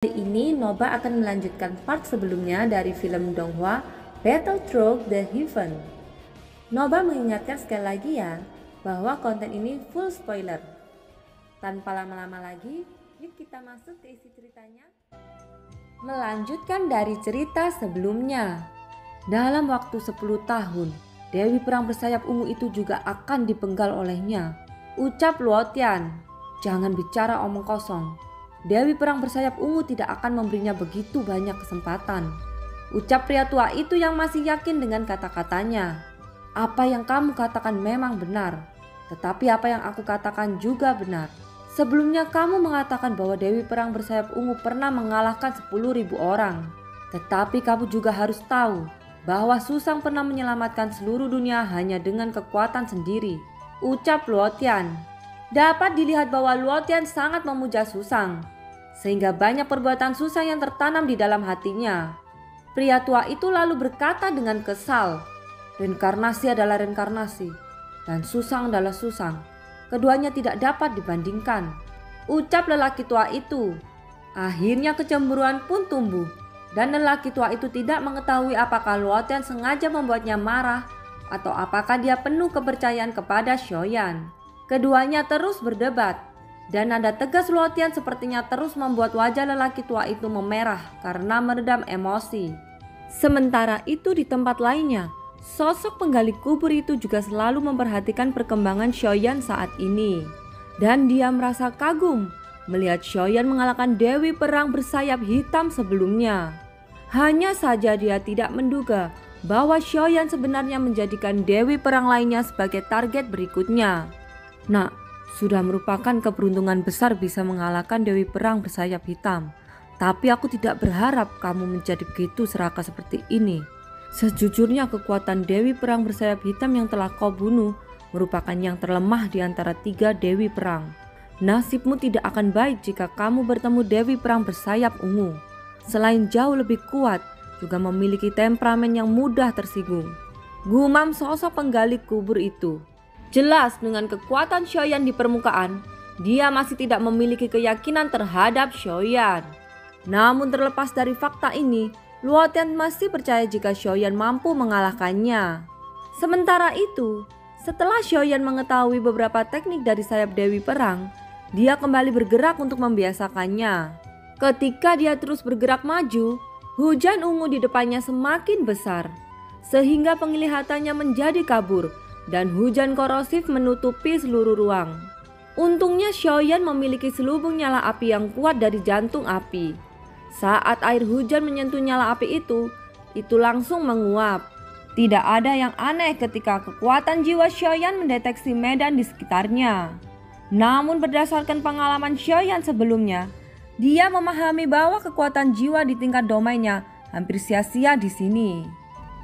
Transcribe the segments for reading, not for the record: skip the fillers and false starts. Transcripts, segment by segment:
Kali ini Noba akan melanjutkan part sebelumnya dari film Donghua Battle Through the Heaven. Noba mengingatkan sekali lagi ya bahwa konten ini full spoiler. Tanpa lama-lama lagi, yuk kita masuk ke isi ceritanya. Melanjutkan dari cerita sebelumnya. Dalam waktu 10 tahun, Dewi Perang Bersayap Ungu itu juga akan dipenggal olehnya. Ucap Luotian, jangan bicara omong kosong. Dewi Perang Bersayap Ungu tidak akan memberinya begitu banyak kesempatan. Ucap pria tua itu yang masih yakin dengan kata-katanya. Apa yang kamu katakan memang benar, tetapi apa yang aku katakan juga benar. Sebelumnya kamu mengatakan bahwa Dewi Perang Bersayap Ungu pernah mengalahkan 10.000 orang. Tetapi kamu juga harus tahu bahwa Susang pernah menyelamatkan seluruh dunia hanya dengan kekuatan sendiri. Ucap Luotian. Dapat dilihat bahwa Luotian sangat memuja Susang, sehingga banyak perbuatan Susang yang tertanam di dalam hatinya. Pria tua itu lalu berkata dengan kesal, reinkarnasi adalah reinkarnasi, dan Susang adalah Susang. Keduanya tidak dapat dibandingkan. Ucap lelaki tua itu. Akhirnya kecemburuan pun tumbuh, dan lelaki tua itu tidak mengetahui apakah Luotian sengaja membuatnya marah, atau apakah dia penuh kepercayaan kepada Xiaoyan. Keduanya terus berdebat, dan nada tegas Luotian sepertinya terus membuat wajah lelaki tua itu memerah karena meredam emosi. Sementara itu di tempat lainnya, sosok penggali kubur itu juga selalu memperhatikan perkembangan Xiaoyan saat ini. Dan dia merasa kagum melihat Xiaoyan mengalahkan Dewi Perang Bersayap Hitam sebelumnya. Hanya saja dia tidak menduga bahwa Xiaoyan sebenarnya menjadikan Dewi Perang lainnya sebagai target berikutnya. Nak, sudah merupakan keberuntungan besar bisa mengalahkan Dewi Perang Bersayap Hitam. Tapi aku tidak berharap kamu menjadi begitu serakah seperti ini. Sejujurnya kekuatan Dewi Perang Bersayap Hitam yang telah kau bunuh merupakan yang terlemah di antara 3 Dewi Perang. Nasibmu tidak akan baik jika kamu bertemu Dewi Perang Bersayap Ungu. Selain jauh lebih kuat, juga memiliki temperamen yang mudah tersinggung. Gumam sosok penggali kubur itu. Jelas dengan kekuatan Xiaoyan di permukaan, dia masih tidak memiliki keyakinan terhadap Xiaoyan. Namun terlepas dari fakta ini, Luotian masih percaya jika Xiaoyan mampu mengalahkannya. Sementara itu, setelah Xiaoyan mengetahui beberapa teknik dari sayap Dewi Perang, dia kembali bergerak untuk membiasakannya. Ketika dia terus bergerak maju, hujan ungu di depannya semakin besar, sehingga penglihatannya menjadi kabur dan hujan korosif menutupi seluruh ruang. Untungnya Xiaoyan memiliki selubung nyala api yang kuat dari jantung api. Saat air hujan menyentuh nyala api itu langsung menguap. Tidak ada yang aneh ketika kekuatan jiwa Xiaoyan mendeteksi medan di sekitarnya. Namun berdasarkan pengalaman Xiaoyan sebelumnya, dia memahami bahwa kekuatan jiwa di tingkat domainnya hampir sia-sia di sini.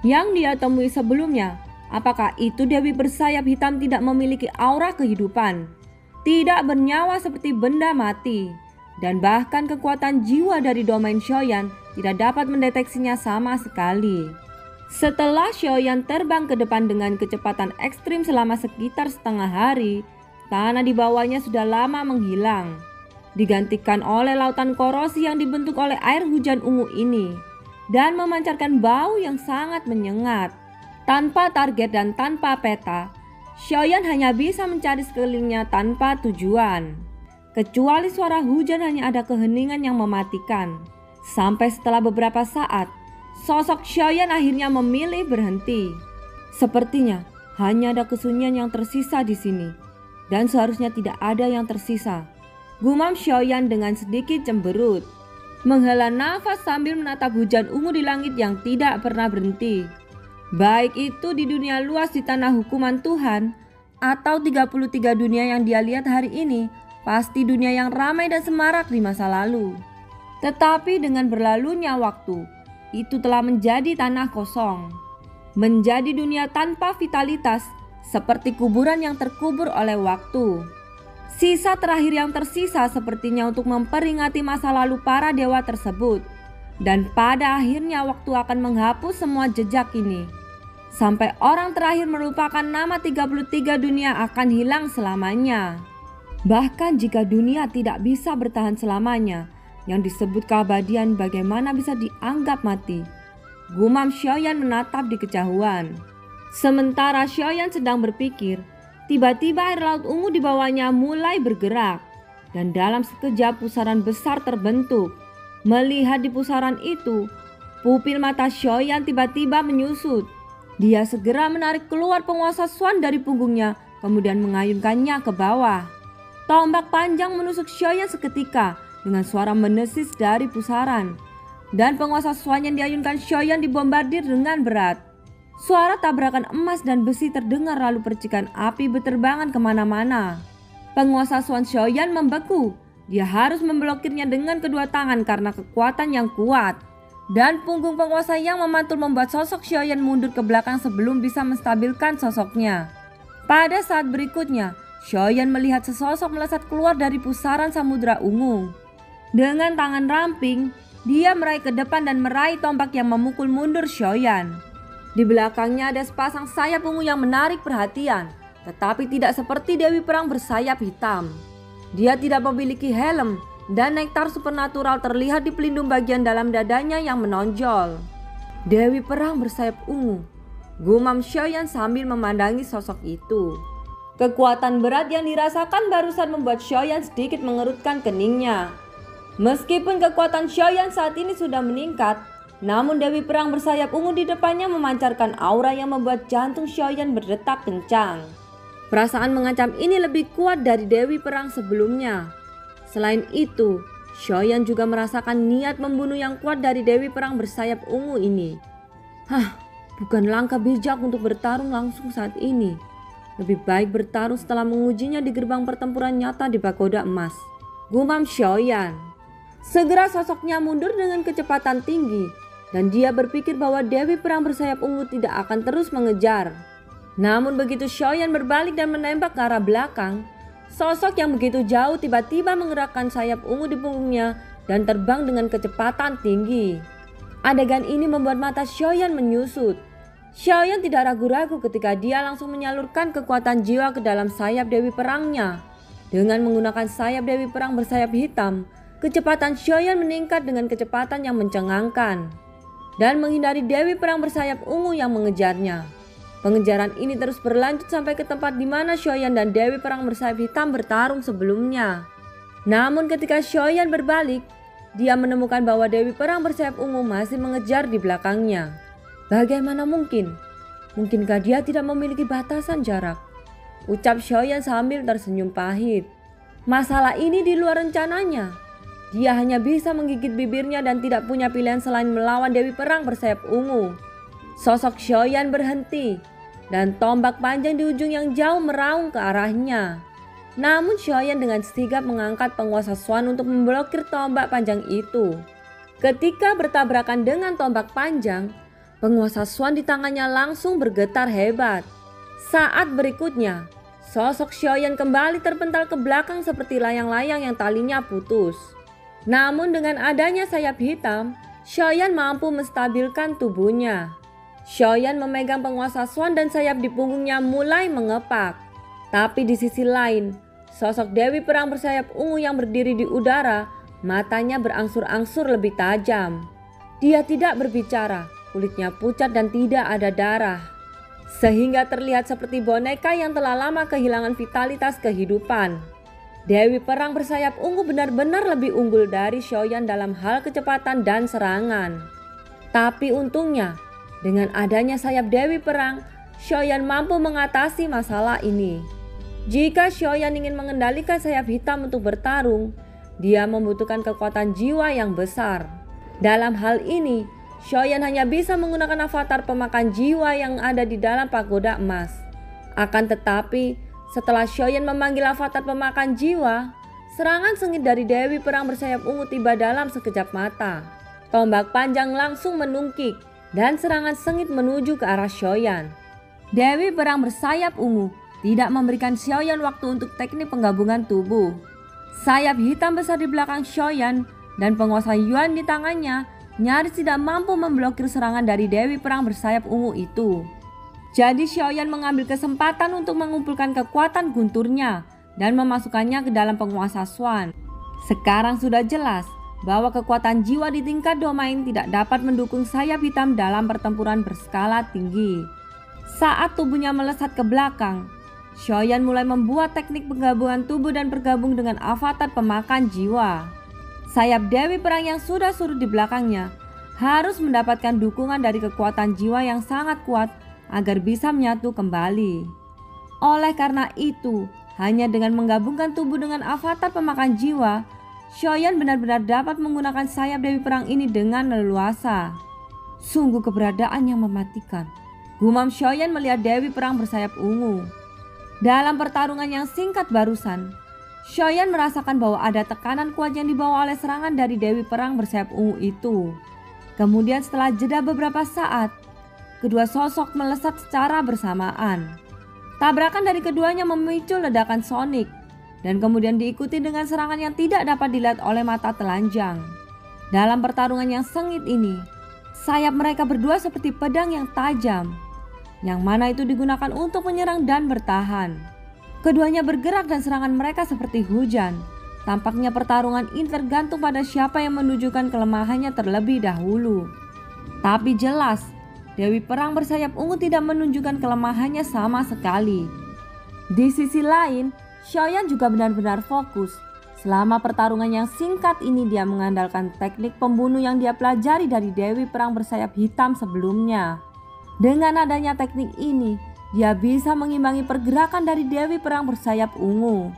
Yang dia temui sebelumnya, apakah itu Dewi Bersayap Hitam tidak memiliki aura kehidupan, tidak bernyawa seperti benda mati, dan bahkan kekuatan jiwa dari domain Xiaoyan tidak dapat mendeteksinya sama sekali. Setelah Xiaoyan terbang ke depan dengan kecepatan ekstrim selama sekitar setengah hari, tanah di bawahnya sudah lama menghilang, digantikan oleh lautan korosi yang dibentuk oleh air hujan ungu ini, dan memancarkan bau yang sangat menyengat. Tanpa target dan tanpa peta, Xiaoyan hanya bisa mencari sekelilingnya tanpa tujuan. Kecuali suara hujan hanya ada keheningan yang mematikan. Sampai setelah beberapa saat, sosok Xiaoyan akhirnya memilih berhenti. Sepertinya hanya ada kesunyian yang tersisa di sini, dan seharusnya tidak ada yang tersisa. Gumam Xiaoyan dengan sedikit cemberut, menghela nafas sambil menatap hujan ungu di langit yang tidak pernah berhenti. Baik itu di dunia luas di tanah hukuman Tuhan, atau 33 dunia yang dia lihat hari ini, pasti dunia yang ramai dan semarak di masa lalu. Tetapi dengan berlalunya waktu, itu telah menjadi tanah kosong, menjadi dunia tanpa vitalitas, seperti kuburan yang terkubur oleh waktu. Sisa terakhir yang tersisa sepertinya untuk memperingati masa lalu para dewa tersebut. Dan pada akhirnya waktu akan menghapus semua jejak ini. Sampai orang terakhir merupakan nama 33 dunia akan hilang selamanya. Bahkan jika dunia tidak bisa bertahan selamanya, yang disebut keabadian bagaimana bisa dianggap mati? Gumam Xiaoyan menatap di kejauhan. Sementara Xiaoyan sedang berpikir, tiba-tiba air laut ungu di bawahnya mulai bergerak. Dan dalam sekejap pusaran besar terbentuk. Melihat di pusaran itu, pupil mata Xiaoyan tiba-tiba menyusut. Dia segera menarik keluar penguasa Swan dari punggungnya, kemudian mengayunkannya ke bawah. Tombak panjang menusuk Xiaoyan seketika dengan suara menesis dari pusaran. Dan penguasa Swan yang diayunkan Xiaoyan dibombardir dengan berat. Suara tabrakan emas dan besi terdengar lalu percikan api berterbangan kemana-mana. Penguasa Swan Xiaoyan membeku. Dia harus memblokirnya dengan kedua tangan karena kekuatan yang kuat. Dan punggung penguasa yang memantul membuat sosok Xiaoyan mundur ke belakang sebelum bisa menstabilkan sosoknya. Pada saat berikutnya, Xiaoyan melihat sesosok melesat keluar dari pusaran samudra ungu. Dengan tangan ramping, dia meraih ke depan dan meraih tombak yang memukul mundur Xiaoyan. Di belakangnya ada sepasang sayap ungu yang menarik perhatian, tetapi tidak seperti Dewi Perang bersayap hitam. Dia tidak memiliki helm dan nektar supernatural terlihat di pelindung bagian dalam dadanya yang menonjol. Dewi Perang bersayap ungu, gumam Xiaoyan sambil memandangi sosok itu. Kekuatan berat yang dirasakan barusan membuat Xiaoyan sedikit mengerutkan keningnya. Meskipun kekuatan Xiaoyan saat ini sudah meningkat, namun Dewi Perang bersayap ungu di depannya memancarkan aura yang membuat jantung Xiaoyan berdetak kencang. Perasaan mengancam ini lebih kuat dari Dewi Perang sebelumnya. Selain itu, Xiaoyan juga merasakan niat membunuh yang kuat dari Dewi Perang bersayap ungu ini. Bukan langkah bijak untuk bertarung langsung saat ini. Lebih baik bertarung setelah mengujinya di gerbang pertempuran nyata di Pagoda Emas. Gumam Xiaoyan. Segera sosoknya mundur dengan kecepatan tinggi dan dia berpikir bahwa Dewi Perang bersayap ungu tidak akan terus mengejar. Namun begitu Xiaoyan berbalik dan menembak ke arah belakang, sosok yang begitu jauh tiba-tiba menggerakkan sayap ungu di punggungnya dan terbang dengan kecepatan tinggi. Adegan ini membuat mata Xiaoyan menyusut. Xiaoyan tidak ragu-ragu ketika dia langsung menyalurkan kekuatan jiwa ke dalam sayap Dewi Perangnya. Dengan menggunakan sayap Dewi Perang bersayap hitam, kecepatan Xiaoyan meningkat dengan kecepatan yang mencengangkan dan menghindari Dewi Perang bersayap ungu yang mengejarnya. Pengejaran ini terus berlanjut sampai ke tempat di mana Xiaoyan dan Dewi Perang bersayap hitam bertarung sebelumnya. Namun ketika Xiaoyan berbalik, dia menemukan bahwa Dewi Perang bersayap ungu masih mengejar di belakangnya. Bagaimana mungkin? Mungkinkah dia tidak memiliki batasan jarak? Ucap Xiaoyan sambil tersenyum pahit. Masalah ini di luar rencananya. Dia hanya bisa menggigit bibirnya dan tidak punya pilihan selain melawan Dewi Perang bersayap ungu. Sosok Xiaoyan berhenti dan tombak panjang di ujung yang jauh meraung ke arahnya. Namun Xiaoyan dengan sigap mengangkat penguasa Swan untuk memblokir tombak panjang itu. Ketika bertabrakan dengan tombak panjang, penguasa Swan di tangannya langsung bergetar hebat. Saat berikutnya, sosok Xiaoyan kembali terpental ke belakang seperti layang-layang yang talinya putus. Namun dengan adanya sayap hitam, Xiaoyan mampu menstabilkan tubuhnya. Xiaoyan memegang penguasa Swan dan sayap di punggungnya mulai mengepak. Tapi di sisi lain, sosok Dewi Perang bersayap ungu yang berdiri di udara, matanya berangsur-angsur lebih tajam. Dia tidak berbicara, kulitnya pucat dan tidak ada darah. Sehingga terlihat seperti boneka yang telah lama kehilangan vitalitas kehidupan. Dewi Perang bersayap ungu benar-benar lebih unggul dari Xiaoyan dalam hal kecepatan dan serangan. Tapi untungnya, dengan adanya sayap Dewi Perang, Xiaoyan mampu mengatasi masalah ini. Jika Xiaoyan ingin mengendalikan sayap hitam untuk bertarung, dia membutuhkan kekuatan jiwa yang besar. Dalam hal ini, Xiaoyan hanya bisa menggunakan avatar pemakan jiwa yang ada di dalam pagoda emas. Akan tetapi, setelah Xiaoyan memanggil avatar pemakan jiwa, serangan sengit dari Dewi Perang bersayap ungu tiba dalam sekejap mata. Tombak panjang langsung menungkik dan serangan sengit menuju ke arah Xiaoyan. Dewi Perang bersayap ungu tidak memberikan Xiaoyan waktu untuk teknik penggabungan tubuh. Sayap hitam besar di belakang Xiaoyan dan penguasa Yuan di tangannya nyaris tidak mampu memblokir serangan dari Dewi Perang bersayap ungu itu. Jadi Xiaoyan mengambil kesempatan untuk mengumpulkan kekuatan gunturnya dan memasukkannya ke dalam penguasa Swan. Sekarang sudah jelas bahwa kekuatan jiwa di tingkat domain tidak dapat mendukung sayap hitam dalam pertempuran berskala tinggi. Saat tubuhnya melesat ke belakang, Xiaoyan mulai membuat teknik penggabungan tubuh dan bergabung dengan avatar pemakan jiwa. Sayap Dewi Perang yang sudah surut di belakangnya harus mendapatkan dukungan dari kekuatan jiwa yang sangat kuat agar bisa menyatu kembali. Oleh karena itu, hanya dengan menggabungkan tubuh dengan avatar pemakan jiwa, Xiaoyan benar-benar dapat menggunakan sayap Dewi Perang ini dengan leluasa. Sungguh keberadaan yang mematikan, gumam Xiaoyan melihat Dewi Perang bersayap ungu. Dalam pertarungan yang singkat barusan, Xiaoyan merasakan bahwa ada tekanan kuat yang dibawa oleh serangan dari Dewi Perang bersayap ungu itu. Kemudian setelah jeda beberapa saat, kedua sosok melesat secara bersamaan. Tabrakan dari keduanya memicu ledakan sonik dan kemudian diikuti dengan serangan yang tidak dapat dilihat oleh mata telanjang. Dalam pertarungan yang sengit ini, sayap mereka berdua seperti pedang yang tajam, yang mana itu digunakan untuk menyerang dan bertahan. Keduanya bergerak dan serangan mereka seperti hujan. Tampaknya pertarungan ini tergantung pada siapa yang menunjukkan kelemahannya terlebih dahulu. Tapi jelas, Dewi Perang bersayap ungu tidak menunjukkan kelemahannya sama sekali. Di sisi lain, Xiaoyan juga benar-benar fokus. Selama pertarungan yang singkat ini dia mengandalkan teknik pembunuh yang dia pelajari dari Dewi Perang bersayap hitam sebelumnya. Dengan adanya teknik ini, dia bisa mengimbangi pergerakan dari Dewi Perang bersayap ungu.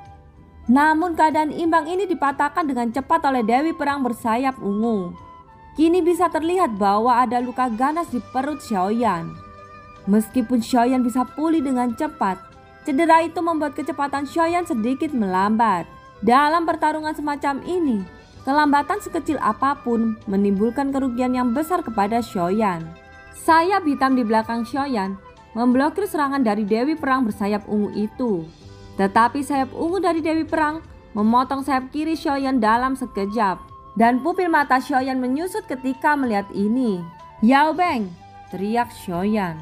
Namun keadaan imbang ini dipatahkan dengan cepat oleh Dewi Perang bersayap ungu. Kini bisa terlihat bahwa ada luka ganas di perut Xiaoyan. Meskipun Xiaoyan bisa pulih dengan cepat, cedera itu membuat kecepatan Xiaoyan sedikit melambat. Dalam pertarungan semacam ini, kelambatan sekecil apapun menimbulkan kerugian yang besar kepada Xiaoyan. Sayap hitam di belakang Xiaoyan memblokir serangan dari Dewi Perang bersayap ungu itu. Tetapi sayap ungu dari Dewi Perang memotong sayap kiri Xiaoyan dalam sekejap. Dan pupil mata Xiaoyan menyusut ketika melihat ini. "Yao Beng!" teriak Xiaoyan.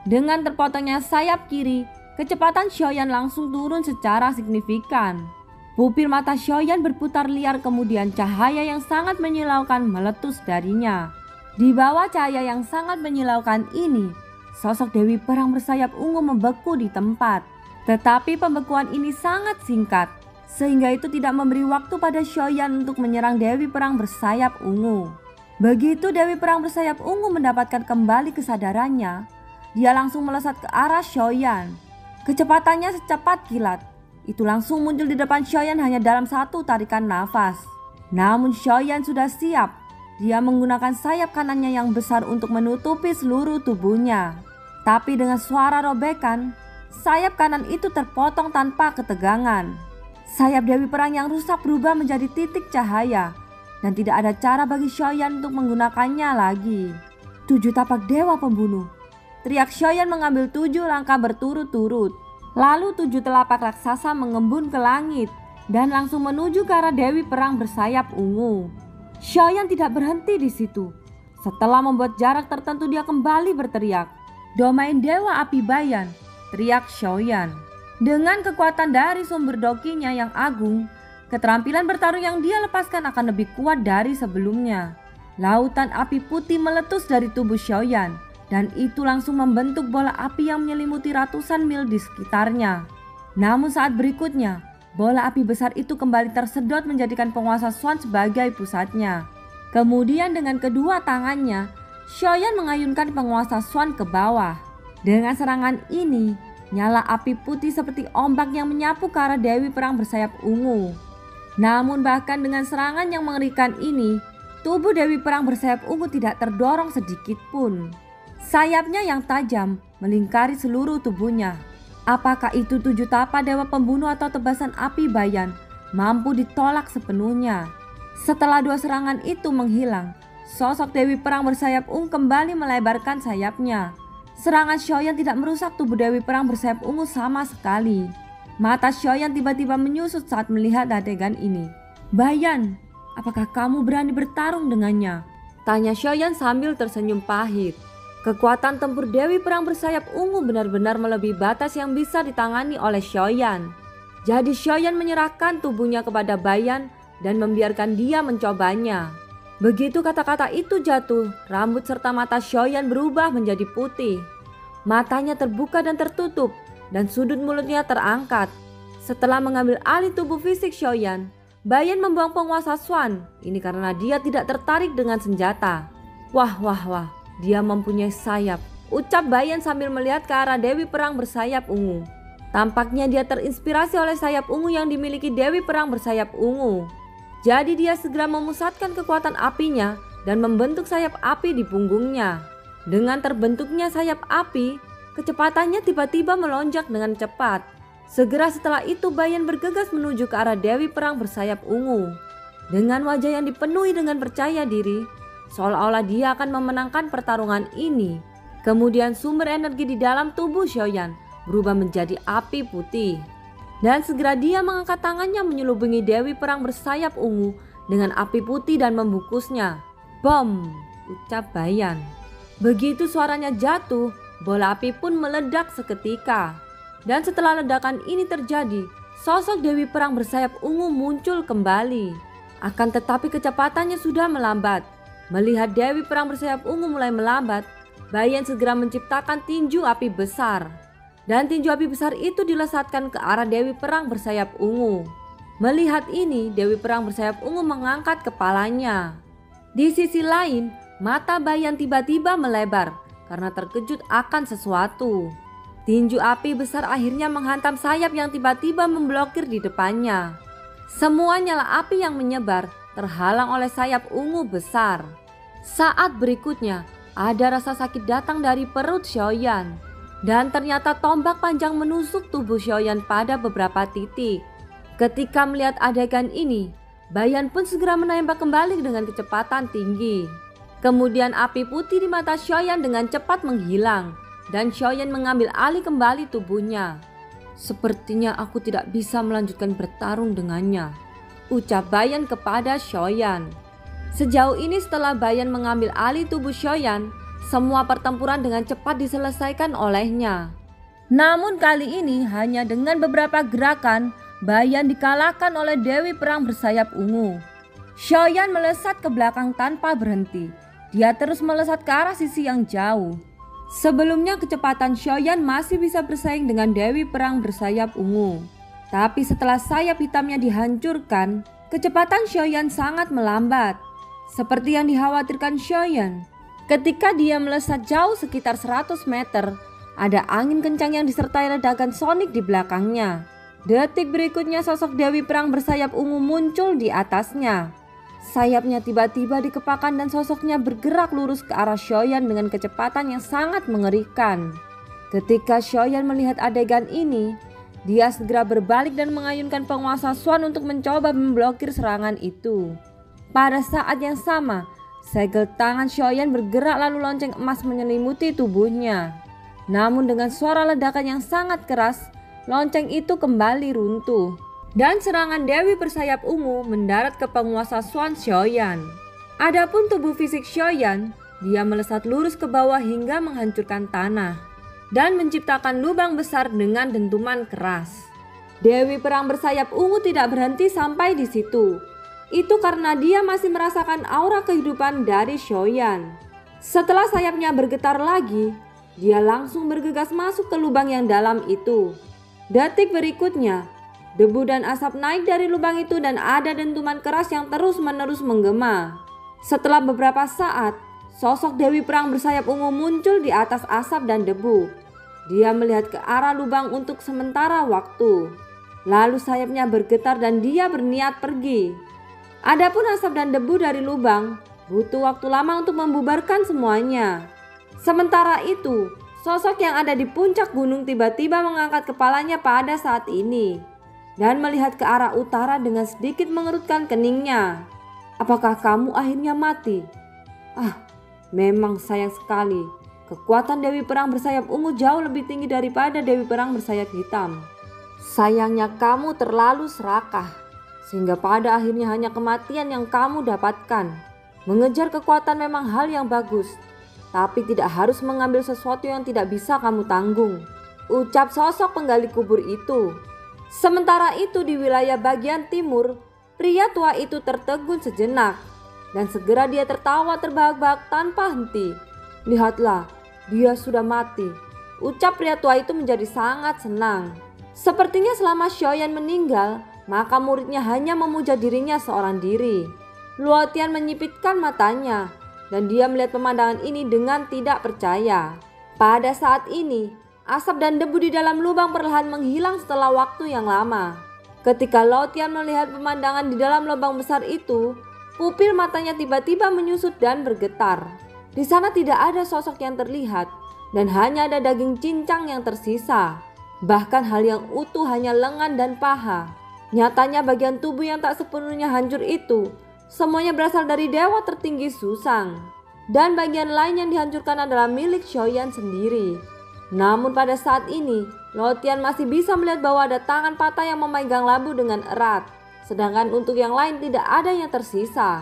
Dengan terpotongnya sayap kiri, kecepatan Xiaoyan langsung turun secara signifikan. Pupil mata Xiaoyan berputar liar, kemudian cahaya yang sangat menyilaukan meletus darinya. Di bawah cahaya yang sangat menyilaukan ini, sosok Dewi Perang bersayap ungu membeku di tempat. Tetapi pembekuan ini sangat singkat, sehingga itu tidak memberi waktu pada Xiaoyan untuk menyerang Dewi Perang bersayap ungu. Begitu Dewi Perang bersayap ungu mendapatkan kembali kesadarannya, dia langsung melesat ke arah Xiaoyan. Kecepatannya secepat kilat. Itu langsung muncul di depan Xiaoyan hanya dalam satu tarikan nafas. Namun Xiaoyan sudah siap. Dia menggunakan sayap kanannya yang besar untuk menutupi seluruh tubuhnya. Tapi dengan suara robekan, sayap kanan itu terpotong tanpa ketegangan. Sayap Dewi Perang yang rusak berubah menjadi titik cahaya, dan tidak ada cara bagi Xiaoyan untuk menggunakannya lagi. 7 tapak dewa pembunuh, teriak Xiaoyan mengambil 7 langkah berturut-turut. Lalu 7 telapak raksasa mengembun ke langit dan langsung menuju ke arah Dewi Perang bersayap ungu. Xiaoyan tidak berhenti di situ. Setelah membuat jarak tertentu, dia kembali berteriak, "Domain Dewa Api Bayan!" teriak Xiaoyan. Dengan kekuatan dari sumber dokinya yang agung, keterampilan bertarung yang dia lepaskan akan lebih kuat dari sebelumnya. Lautan api putih meletus dari tubuh Xiaoyan, dan itu langsung membentuk bola api yang menyelimuti ratusan mil di sekitarnya. Namun saat berikutnya, bola api besar itu kembali tersedot menjadikan penguasa Swan sebagai pusatnya. Kemudian dengan kedua tangannya, Xiaoyan mengayunkan penguasa Swan ke bawah. Dengan serangan ini, nyala api putih seperti ombak yang menyapu ke arah Dewi Perang bersayap ungu. Namun bahkan dengan serangan yang mengerikan ini, tubuh Dewi Perang bersayap ungu tidak terdorong sedikit pun. Sayapnya yang tajam melingkari seluruh tubuhnya. Apakah itu 7 tapak dewa pembunuh atau tebasan api bayan mampu ditolak sepenuhnya? Setelah 2 serangan itu menghilang, sosok Dewi Perang bersayap ungu kembali melebarkan sayapnya. Serangan Xiaoyan tidak merusak tubuh Dewi Perang bersayap ungu sama sekali. Mata Xiaoyan tiba-tiba menyusut saat melihat adegan ini. "Bayan, apakah kamu berani bertarung dengannya?" tanya Xiaoyan sambil tersenyum pahit. Kekuatan tempur Dewi Perang bersayap ungu benar-benar melebihi batas yang bisa ditangani oleh Xiaoyan. Jadi Xiaoyan menyerahkan tubuhnya kepada Bayan dan membiarkan dia mencobanya. Begitu kata-kata itu jatuh, rambut serta mata Xiaoyan berubah menjadi putih. Matanya terbuka dan tertutup dan sudut mulutnya terangkat. Setelah mengambil alih tubuh fisik Xiaoyan, Bayan membuang penguasa Xuan. Ini karena dia tidak tertarik dengan senjata. Wah, dia mempunyai sayap, ucap Bayan sambil melihat ke arah Dewi Perang bersayap ungu. Tampaknya dia terinspirasi oleh sayap ungu yang dimiliki Dewi Perang bersayap ungu. Jadi dia segera memusatkan kekuatan apinya dan membentuk sayap api di punggungnya. Dengan terbentuknya sayap api, kecepatannya tiba-tiba melonjak dengan cepat. Segera setelah itu Bayan bergegas menuju ke arah Dewi Perang bersayap ungu. Dengan wajah yang dipenuhi dengan percaya diri, seolah-olah dia akan memenangkan pertarungan ini. Kemudian sumber energi di dalam tubuh Xiaoyan berubah menjadi api putih. Dan segera dia mengangkat tangannya menyelubungi Dewi Perang bersayap ungu dengan api putih dan membungkusnya. Bom, ucap Bayan. Begitu suaranya jatuh, bola api pun meledak seketika. Dan setelah ledakan ini terjadi, sosok Dewi Perang bersayap ungu muncul kembali. Akan tetapi kecepatannya sudah melambat. Melihat Dewi Perang bersayap ungu mulai melambat, Bayan segera menciptakan tinju api besar. Dan tinju api besar itu dilesatkan ke arah Dewi Perang bersayap ungu. Melihat ini, Dewi Perang bersayap ungu mengangkat kepalanya. Di sisi lain, mata Bayan tiba-tiba melebar karena terkejut akan sesuatu. Tinju api besar akhirnya menghantam sayap yang tiba-tiba memblokir di depannya. Semua nyala api yang menyebar terhalang oleh sayap ungu besar. Saat berikutnya, ada rasa sakit datang dari perut Xiaoyan. Dan ternyata tombak panjang menusuk tubuh Xiaoyan pada beberapa titik. Ketika melihat adegan ini, Bayan pun segera menembak kembali dengan kecepatan tinggi. Kemudian api putih di mata Xiaoyan dengan cepat menghilang. Dan Xiaoyan mengambil alih kembali tubuhnya. Sepertinya aku tidak bisa melanjutkan bertarung dengannya, ucap Bayan kepada Xiaoyan. Sejauh ini setelah Bayan mengambil alih tubuh Xiaoyan, semua pertempuran dengan cepat diselesaikan olehnya. Namun kali ini hanya dengan beberapa gerakan, Bayan dikalahkan oleh Dewi Perang bersayap ungu. Xiaoyan melesat ke belakang tanpa berhenti. Dia terus melesat ke arah sisi yang jauh. Sebelumnya kecepatan Xiaoyan masih bisa bersaing dengan Dewi Perang bersayap ungu. Tapi setelah sayap hitamnya dihancurkan, kecepatan Xiaoyan sangat melambat. Seperti yang dikhawatirkan Xiaoyan. Ketika dia melesat jauh sekitar 100 meter, ada angin kencang yang disertai ledakan sonik di belakangnya. Detik berikutnya sosok Dewi Perang bersayap ungu muncul di atasnya. Sayapnya tiba-tiba dikepakkan dan sosoknya bergerak lurus ke arah Xiaoyan dengan kecepatan yang sangat mengerikan. Ketika Xiaoyan melihat adegan ini, dia segera berbalik dan mengayunkan penguasa Xuan untuk mencoba memblokir serangan itu. Pada saat yang sama, segel tangan Xiaoyan bergerak lalu lonceng emas menyelimuti tubuhnya. Namun dengan suara ledakan yang sangat keras, lonceng itu kembali runtuh. Dan serangan Dewi bersayap ungu mendarat ke penguasa Xuan Xiaoyan. Adapun tubuh fisik Xiaoyan, dia melesat lurus ke bawah hingga menghancurkan tanah dan menciptakan lubang besar dengan dentuman keras. Dewi Perang bersayap ungu tidak berhenti sampai di situ. Itu karena dia masih merasakan aura kehidupan dari Xiaoyan. Setelah sayapnya bergetar lagi, dia langsung bergegas masuk ke lubang yang dalam itu. Detik berikutnya, debu dan asap naik dari lubang itu dan ada dentuman keras yang terus-menerus menggema. Setelah beberapa saat, sosok Dewi Perang bersayap ungu muncul di atas asap dan debu. Dia melihat ke arah lubang untuk sementara waktu. Lalu sayapnya bergetar dan dia berniat pergi. Adapun asap dan debu dari lubang butuh waktu lama untuk membubarkan semuanya. Sementara itu, sosok yang ada di puncak gunung tiba-tiba mengangkat kepalanya pada saat ini dan melihat ke arah utara dengan sedikit mengerutkan keningnya. Apakah kamu akhirnya mati? Memang sayang sekali. Kekuatan Dewi Perang bersayap ungu jauh lebih tinggi daripada Dewi Perang bersayap hitam. Sayangnya kamu terlalu serakah, sehingga pada akhirnya hanya kematian yang kamu dapatkan. Mengejar kekuatan memang hal yang bagus, tapi tidak harus mengambil sesuatu yang tidak bisa kamu tanggung, ucap sosok penggali kubur itu. Sementara itu di wilayah bagian timur, Pria tua itu tertegun sejenak dan segera dia tertawa terbahak-bahak tanpa henti. "Lihatlah, dia sudah mati," ucap pria tua itu menjadi sangat senang. Sepertinya selama Xiaoyan meninggal, maka muridnya hanya memuja dirinya seorang diri. Luo Tian menyipitkan matanya dan dia melihat pemandangan ini dengan tidak percaya. Pada saat ini, asap dan debu di dalam lubang perlahan menghilang setelah waktu yang lama. Ketika Luo Tian melihat pemandangan di dalam lubang besar itu, pupil matanya tiba-tiba menyusut dan bergetar. Di sana tidak ada sosok yang terlihat dan hanya ada daging cincang yang tersisa. Bahkan hal yang utuh hanya lengan dan paha. Nyatanya bagian tubuh yang tak sepenuhnya hancur itu semuanya berasal dari dewa tertinggi Susang. Dan bagian lain yang dihancurkan adalah milik Xiaoyan sendiri. Namun pada saat ini, Luo Tian masih bisa melihat bahwa ada tangan patah yang memegang labu dengan erat. Sedangkan untuk yang lain tidak ada yang tersisa.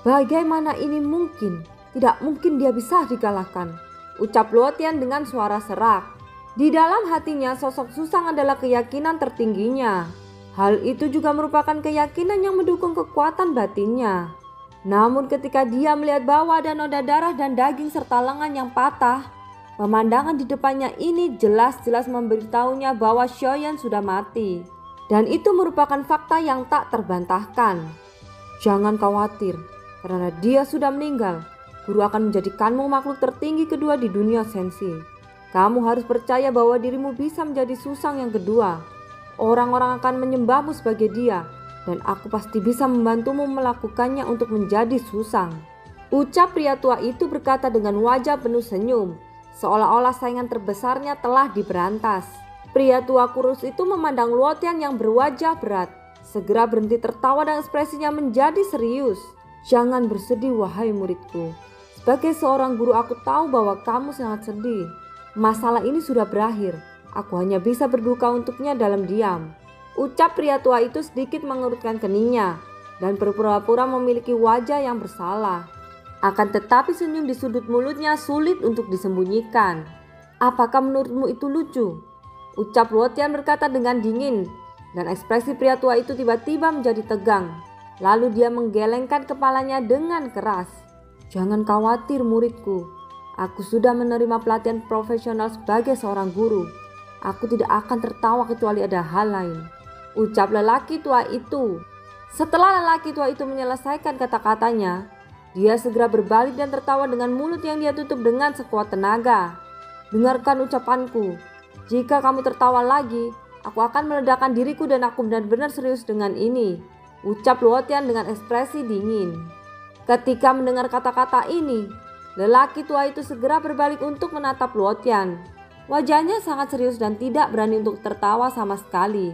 "Bagaimana ini mungkin? Tidak mungkin dia bisa dikalahkan," ucap Luo Tian dengan suara serak. Di dalam hatinya sosok Susang adalah keyakinan tertingginya. Hal itu juga merupakan keyakinan yang mendukung kekuatan batinnya. Namun ketika dia melihat bahwa ada noda darah dan daging serta lengan yang patah, pemandangan di depannya ini jelas-jelas memberitahunya bahwa Xiaoyan sudah mati. Dan itu merupakan fakta yang tak terbantahkan. "Jangan khawatir, karena dia sudah meninggal. Guru akan menjadikanmu makhluk tertinggi kedua di dunia sensi. Kamu harus percaya bahwa dirimu bisa menjadi Susang yang kedua. Orang-orang akan menyembahmu sebagai dia, dan aku pasti bisa membantumu melakukannya untuk menjadi Susang," ucap pria tua itu berkata dengan wajah penuh senyum, seolah-olah saingan terbesarnya telah diberantas. Pria tua kurus itu memandang Luo Tian yang berwajah berat, segera berhenti tertawa dan ekspresinya menjadi serius. "Jangan bersedih wahai muridku. Sebagai seorang guru aku tahu bahwa kamu sangat sedih. Masalah ini sudah berakhir. Aku hanya bisa berduka untuknya dalam diam," ucap pria tua itu sedikit mengerutkan keningnya dan berpura-pura memiliki wajah yang bersalah. Akan tetapi senyum di sudut mulutnya sulit untuk disembunyikan. "Apakah menurutmu itu lucu?" ucap Luo Tian berkata dengan dingin, dan ekspresi pria tua itu tiba-tiba menjadi tegang. Lalu dia menggelengkan kepalanya dengan keras. "Jangan khawatir muridku. Aku sudah menerima pelatihan profesional sebagai seorang guru. Aku tidak akan tertawa kecuali ada hal lain," ucap lelaki tua itu. Setelah lelaki tua itu menyelesaikan kata-katanya, dia segera berbalik dan tertawa dengan mulut yang dia tutup dengan sekuat tenaga. "Dengarkan ucapanku. Jika kamu tertawa lagi, aku akan meledakkan diriku dan aku benar-benar serius dengan ini," ucap Luo Tian dengan ekspresi dingin. Ketika mendengar kata-kata ini, lelaki tua itu segera berbalik untuk menatap Luo Tian. Wajahnya sangat serius dan tidak berani untuk tertawa sama sekali.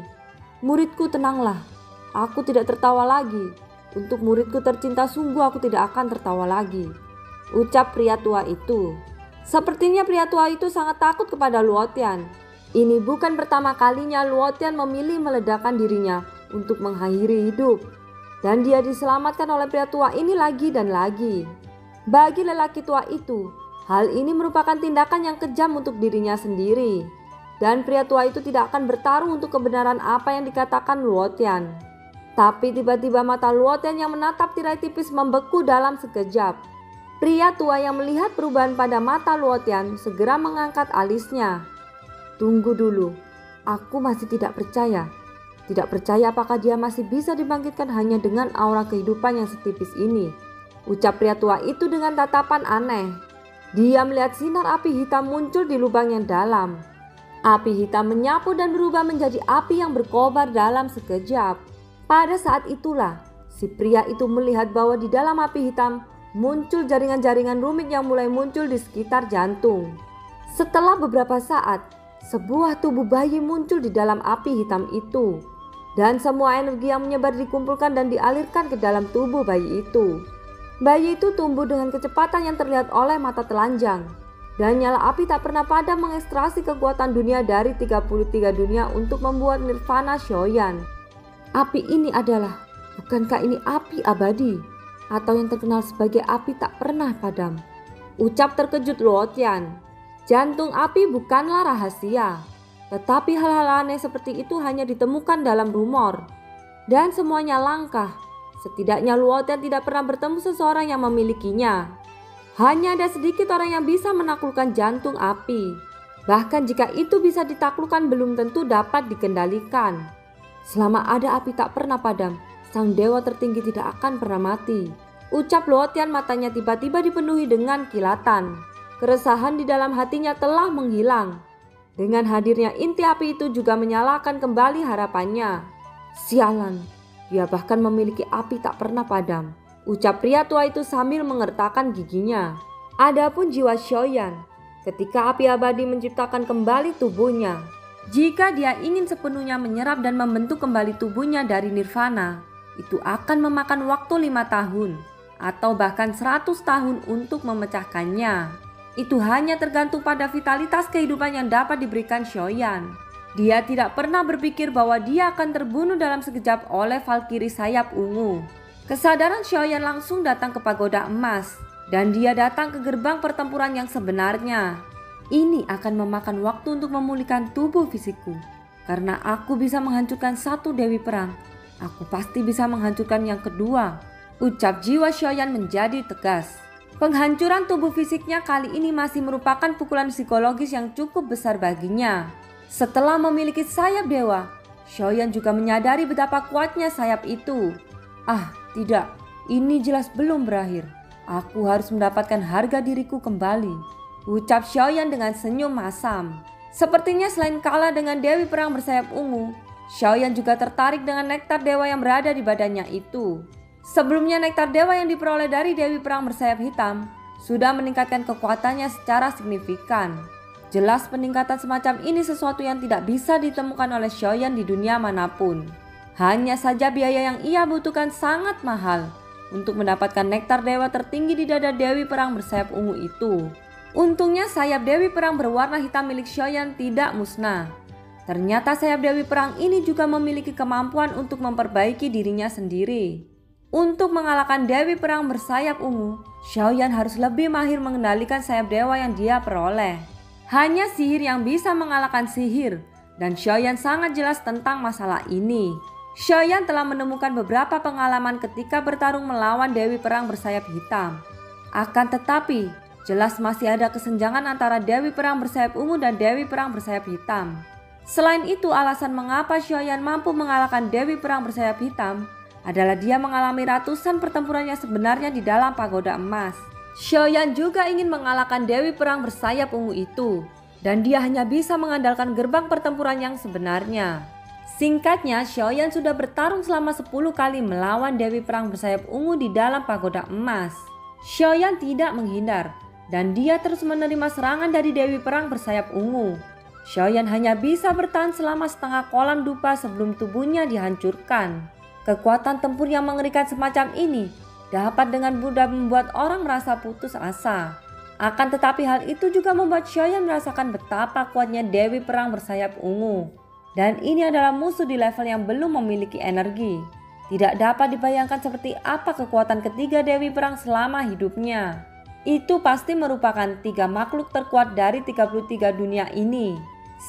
"Muridku, tenanglah. Aku tidak tertawa lagi. Untuk muridku tercinta sungguh aku tidak akan tertawa lagi," ucap pria tua itu. Sepertinya pria tua itu sangat takut kepada Luo Tian. Ini bukan pertama kalinya Luo Tian memilih meledakkan dirinya untuk mengakhiri hidup. Dan dia diselamatkan oleh pria tua ini lagi dan lagi. Bagi lelaki tua itu, hal ini merupakan tindakan yang kejam untuk dirinya sendiri. Dan pria tua itu tidak akan bertarung untuk kebenaran apa yang dikatakan Luo Tian. Tapi tiba-tiba mata Luo Tian yang menatap tirai tipis membeku dalam sekejap. Pria tua yang melihat perubahan pada mata Luo Tian segera mengangkat alisnya. "Tunggu dulu, aku masih tidak percaya. Tidak percaya apakah dia masih bisa dibangkitkan hanya dengan aura kehidupan yang setipis ini," ucap pria tua itu dengan tatapan aneh. Dia melihat sinar api hitam muncul di lubang yang dalam. Api hitam menyapu dan berubah menjadi api yang berkobar dalam sekejap. Pada saat itulah si pria itu melihat bahwa di dalam api hitam muncul jaringan-jaringan rumit yang mulai muncul di sekitar jantung. Setelah beberapa saat, sebuah tubuh bayi muncul di dalam api hitam itu. Dan semua energi yang menyebar dikumpulkan dan dialirkan ke dalam tubuh bayi itu. Bayi itu tumbuh dengan kecepatan yang terlihat oleh mata telanjang. Dan nyala api tak pernah padam mengekstraksi kekuatan dunia dari 33 dunia untuk membuat nirvana Xiaoyan. Api ini adalah, bukankah ini api abadi? Atau yang terkenal sebagai api tak pernah padam? Ucap terkejut Luo Tian. Jantung api bukanlah rahasia, tetapi hal-hal aneh seperti itu hanya ditemukan dalam rumor. dan semuanya langka. Setidaknya Luotian tidak pernah bertemu seseorang yang memilikinya. Hanya ada sedikit orang yang bisa menaklukkan jantung api. Bahkan jika itu bisa ditaklukkan belum tentu dapat dikendalikan. Selama ada api tak pernah padam, sang dewa tertinggi tidak akan pernah mati. Ucap Luotian, matanya tiba-tiba dipenuhi dengan kilatan. Keresahan di dalam hatinya telah menghilang. Dengan hadirnya inti api itu juga menyalakan kembali harapannya. Sialan, dia bahkan memiliki api tak pernah padam. Ucap pria tua itu sambil mengertakkan giginya. Adapun jiwa Xiaoyan, ketika api abadi menciptakan kembali tubuhnya. Jika dia ingin sepenuhnya menyerap dan membentuk kembali tubuhnya dari nirvana, itu akan memakan waktu 5 tahun atau bahkan 100 tahun untuk memecahkannya. Itu hanya tergantung pada vitalitas kehidupan yang dapat diberikan Xiaoyan. Dia tidak pernah berpikir bahwa dia akan terbunuh dalam sekejap oleh Valkyrie sayap ungu. Kesadaran Xiaoyan langsung datang ke pagoda emas, dan dia datang ke gerbang pertempuran yang sebenarnya. Ini akan memakan waktu untuk memulihkan tubuh fisikku. Karena aku bisa menghancurkan satu dewi perang, aku pasti bisa menghancurkan yang kedua. Ucap jiwa Xiaoyan menjadi tegas. Penghancuran tubuh fisiknya kali ini masih merupakan pukulan psikologis yang cukup besar baginya. Setelah memiliki sayap dewa, Xiaoyan juga menyadari betapa kuatnya sayap itu. Ah, tidak, ini jelas belum berakhir. Aku harus mendapatkan harga diriku kembali. Ucap Xiaoyan dengan senyum masam. Sepertinya selain kalah dengan dewi perang bersayap ungu, Xiaoyan juga tertarik dengan nektar dewa yang berada di badannya itu. Sebelumnya nektar dewa yang diperoleh dari dewi perang bersayap hitam sudah meningkatkan kekuatannya secara signifikan. Jelas peningkatan semacam ini sesuatu yang tidak bisa ditemukan oleh Xiaoyan di dunia manapun. Hanya saja biaya yang ia butuhkan sangat mahal untuk mendapatkan nektar dewa tertinggi di dada dewi perang bersayap ungu itu. Untungnya sayap dewi perang berwarna hitam milik Xiaoyan tidak musnah. Ternyata sayap dewi perang ini juga memiliki kemampuan untuk memperbaiki dirinya sendiri. Untuk mengalahkan dewi perang bersayap ungu, Xiaoyan harus lebih mahir mengendalikan sayap dewa yang dia peroleh. Hanya sihir yang bisa mengalahkan sihir, dan Xiaoyan sangat jelas tentang masalah ini. Xiaoyan telah menemukan beberapa pengalaman ketika bertarung melawan dewi perang bersayap hitam. Akan tetapi, jelas masih ada kesenjangan antara dewi perang bersayap ungu dan dewi perang bersayap hitam. Selain itu, alasan mengapa Xiaoyan mampu mengalahkan dewi perang bersayap hitam adalah dia mengalami ratusan pertempuran yang sebenarnya di dalam pagoda emas. Xiaoyan juga ingin mengalahkan dewi perang bersayap ungu itu, dan dia hanya bisa mengandalkan gerbang pertempuran yang sebenarnya. Singkatnya, Xiaoyan sudah bertarung selama 10 kali melawan dewi perang bersayap ungu di dalam pagoda emas. Xiaoyan tidak menghindar, dan dia terus menerima serangan dari dewi perang bersayap ungu. Xiaoyan hanya bisa bertahan selama setengah kolam dupa sebelum tubuhnya dihancurkan. Kekuatan tempur yang mengerikan semacam ini dapat dengan mudah membuat orang merasa putus asa. Akan tetapi hal itu juga membuat Xiaoyan merasakan betapa kuatnya dewi perang bersayap ungu. Dan ini adalah musuh di level yang belum memiliki energi. Tidak dapat dibayangkan seperti apa kekuatan ketiga dewi perang selama hidupnya. Itu pasti merupakan 3 makhluk terkuat dari 33 dunia ini.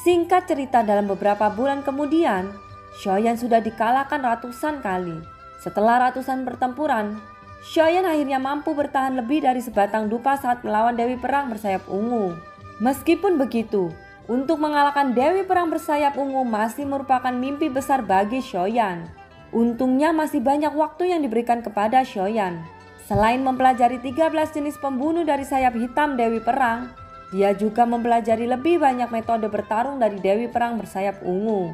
Singkat cerita, dalam beberapa bulan kemudian, Xiaoyan sudah dikalahkan ratusan kali. Setelah ratusan pertempuran, Xiaoyan akhirnya mampu bertahan lebih dari sebatang dupa saat melawan dewi perang bersayap ungu. Meskipun begitu, untuk mengalahkan dewi perang bersayap ungu masih merupakan mimpi besar bagi Xiaoyan. Untungnya masih banyak waktu yang diberikan kepada Xiaoyan. Selain mempelajari 13 jenis pembunuh dari sayap hitam dewi perang, dia juga mempelajari lebih banyak metode bertarung dari dewi perang bersayap ungu.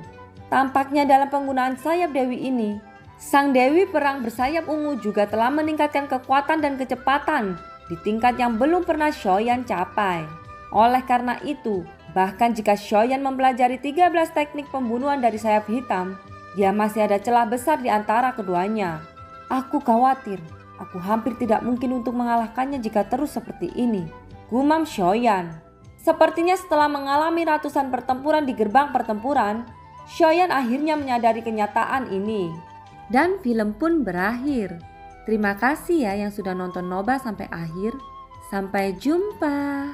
Tampaknya dalam penggunaan sayap dewi ini, sang dewi perang bersayap ungu juga telah meningkatkan kekuatan dan kecepatan di tingkat yang belum pernah Xiaoyan capai. Oleh karena itu, bahkan jika Xiaoyan mempelajari 13 teknik pembunuhan dari sayap hitam, dia masih ada celah besar di antara keduanya. Aku khawatir, aku hampir tidak mungkin untuk mengalahkannya jika terus seperti ini, gumam Xiaoyan. Sepertinya setelah mengalami ratusan pertempuran di gerbang pertempuran, Xiaoyan akhirnya menyadari kenyataan ini. Dan film pun berakhir. Terima kasih ya yang sudah nonton Nobah sampai akhir. Sampai jumpa.